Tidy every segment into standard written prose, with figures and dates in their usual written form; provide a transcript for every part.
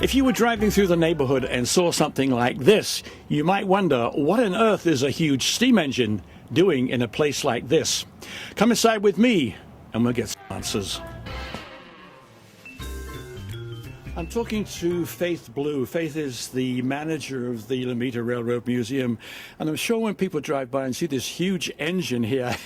If you were driving through the neighborhood and saw something like this, you might wonder, what on earth is a huge steam engine doing in a place like this? Come inside with me and we'll get some answers. I'm talking to Faith Blue. Faith is the manager of the Lomita Railroad Museum, and I'm sure when people drive by and see this huge engine here,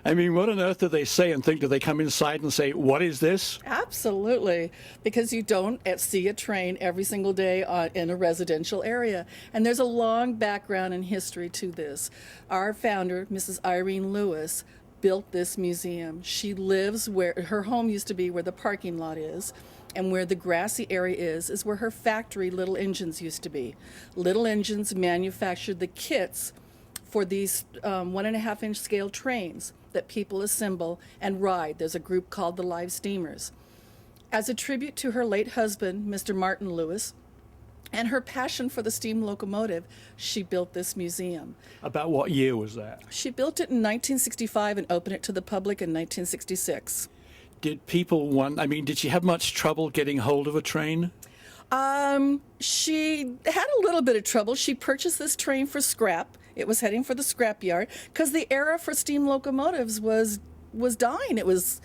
I mean, what on earth do they say and think? Do they come inside and say, what is this? Absolutely, because you don't see a train every single day in a residential area. And there's a long background and history to this. Our founder, Mrs. Irene Lewis, built this museum. She lives where her home used to be, where the parking lot is. And where the grassy area is where her factory, Little Engines, used to be. Little Engines manufactured the kits for these 1.5-inch scale trains that people assemble and ride. There's a group called the Live Steamers. As a tribute to her late husband, Mr. Martin Lewis, and her passion for the steam locomotive, she built this museum. About what year was that? She built it in 1965 and opened it to the public in 1966. Did did she have much trouble getting hold of a train? She had a little bit of trouble. She purchased this train for scrap. It was heading for the scrap yard because the era for steam locomotives was dying. It was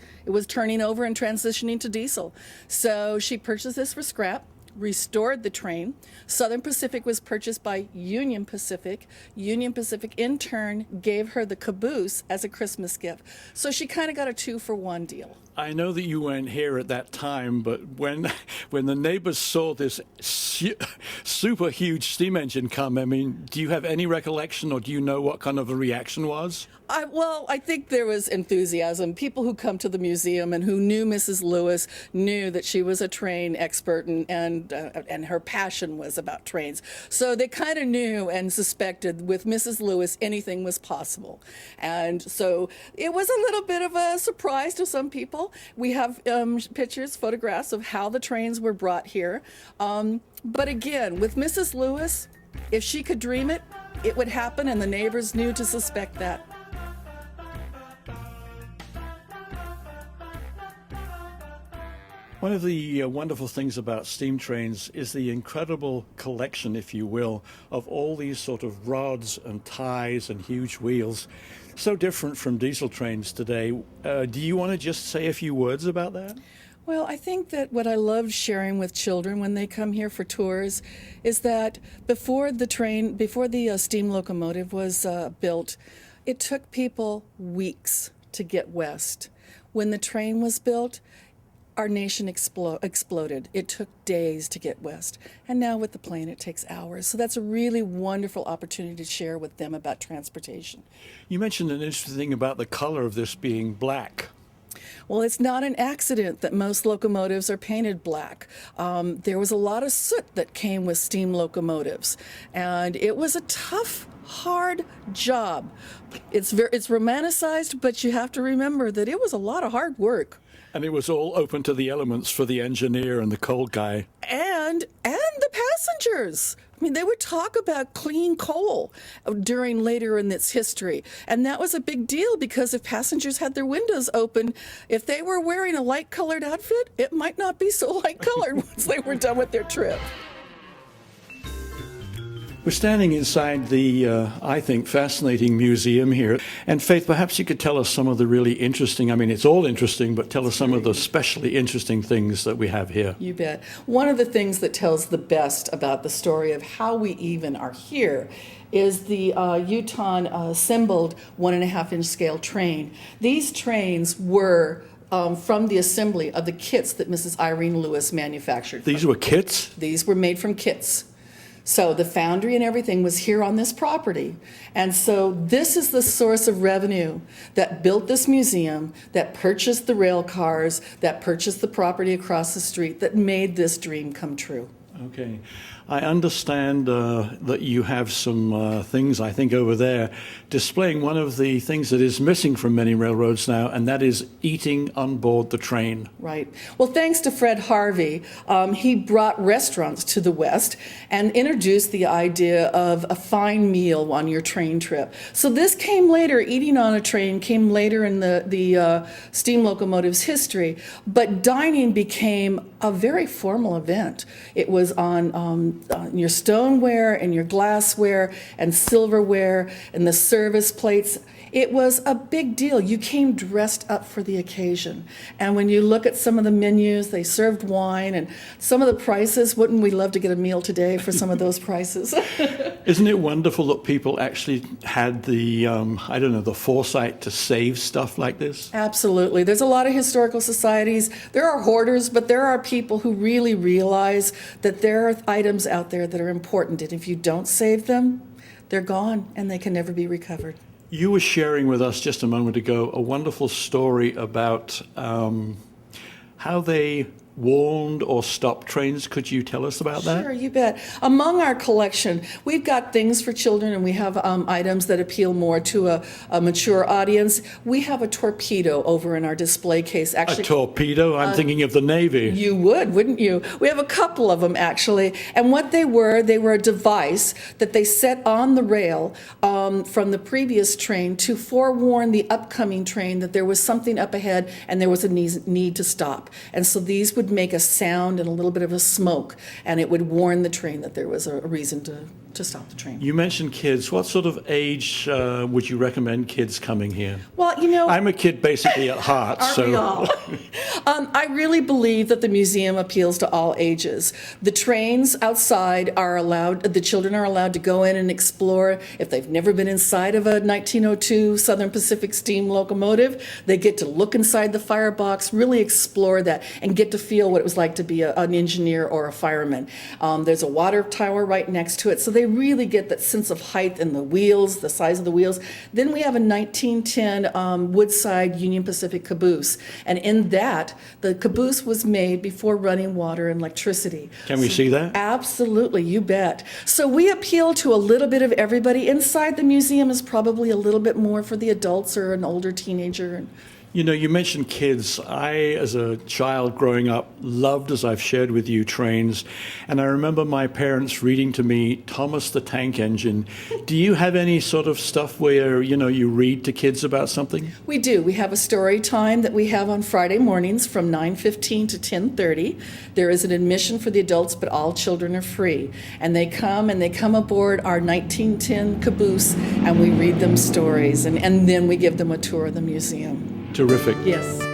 turning over and transitioning to diesel. So she purchased this for scrap, restored the train. Southern Pacific was purchased by Union Pacific. Union Pacific, in turn, gave her the caboose as a Christmas gift. So she kind of got a 2-for-1 deal. I know that you weren't here at that time, but when the neighbors saw this super huge steam engine come, I mean, do you have any recollection, or do you know what kind of a reaction was? I think there was enthusiasm. People who come to the museum and who knew Mrs. Lewis knew that she was a train expert and her passion was about trains. So they kind of knew and suspected with Mrs. Lewis anything was possible. And so it was a little bit of a surprise to some people. We have pictures, photographs of how the trains were brought here. But again, with Mrs. Lewis, if she could dream it, it would happen, and the neighbors knew to suspect that. One of the wonderful things about steam trains is the incredible collection, if you will, of all these sort of rods and ties and huge wheels. So different from diesel trains today. Do you want to just say a few words about that? Well, I think that what I loved sharing with children when they come here for tours is that before the steam locomotive was built, it took people weeks to get west. When the train was built, our nation exploded. It took days to get west. And now with the plane, it takes hours. So that's a really wonderful opportunity to share with them about transportation. You mentioned an interesting thing about the color of this being black. Well, it's not an accident that most locomotives are painted black. There was a lot of soot that came with steam locomotives, and it was a tough, hard job. It's romanticized, but you have to remember that it was a lot of hard work. And it was all open to the elements for the engineer and the coal guy. And the passengers. I mean, they would talk about clean coal later in its history. And that was a big deal because if passengers had their windows open, if they were wearing a light-colored outfit, it might not be so light-colored once they were done with their trip. We're standing inside the, I think, fascinating museum here. And Faith, perhaps you could tell us some of the really interesting, I mean, it's all interesting, but tell us some of the especially interesting things that we have here. You bet. One of the things that tells the best about the story of how we even are here is the Utah assembled 1.5-inch scale train. These trains were from the assembly of the kits that Mrs. Irene Lewis manufactured. These were kits? These were made from kits. So the foundry and everything was here on this property. And so this is the source of revenue that built this museum, that purchased the rail cars, that purchased the property across the street, that made this dream come true. Okay. I understand that you have some things, I think, over there displaying one of the things that is missing from many railroads now, and that is eating on board the train. Right. Well, thanks to Fred Harvey, he brought restaurants to the West and introduced the idea of a fine meal on your train trip. So this came later, eating on a train came later in the steam locomotive's history, but dining became a very formal event. It was on your stoneware and your glassware and silverware and the service plates. It was a big deal. You came dressed up for the occasion. And when you look at some of the menus, they served wine and some of the prices. Wouldn't we love to get a meal today for some of those prices? Isn't it wonderful that people actually had the, the foresight to save stuff like this? Absolutely. There's a lot of historical societies. There are hoarders, but there are people who really realize that there are items out there that are important. And if you don't save them, they're gone and they can never be recovered. You were sharing with us just a moment ago a wonderful story about how they warned or stopped trains. Could you tell us about that? Sure, you bet. Among our collection, we've got things for children, and we have items that appeal more to a mature audience. We have a torpedo over in our display case. Actually, a torpedo? I'm thinking of the Navy. You would, wouldn't you? We have a couple of them, actually. And what they were a device that they set on the rail from the previous train to forewarn the upcoming train that there was something up ahead and there was a need to stop. And so these would make a sound and a little bit of a smoke, and it would warn the train that there was a reason to stop the train. You mentioned kids. What sort of age would you recommend kids coming here? Well, I'm a kid basically at heart. Aren't we all? I really believe that the museum appeals to all ages. The trains outside are allowed, the children are allowed to go in and explore. If they've never been inside of a 1902 Southern Pacific steam locomotive, they get to look inside the firebox, really explore that, and get to feel what it was like to be an engineer or a fireman. There's a water tower right next to it, so they really get that sense of height and the wheels, the size of the wheels. Then we have a 1910 Woodside Union Pacific caboose, and in that, the caboose was made before running water and electricity. Can we see that? Absolutely, you bet. So we appeal to a little bit of everybody. Inside the museum is probably a little bit more for the adults or an older teenager. You know, you mentioned kids. I, as a child growing up, loved, as I've shared with you, trains. And I remember my parents reading to me Thomas the Tank Engine. Do you have any sort of stuff where, you read to kids about something? We do. We have a story time that we have on Friday mornings from 9:15 to 10:30. There is an admission for the adults, but all children are free. And they come aboard our 1910 caboose, and we read them stories. And then we give them a tour of the museum. Terrific. Yes.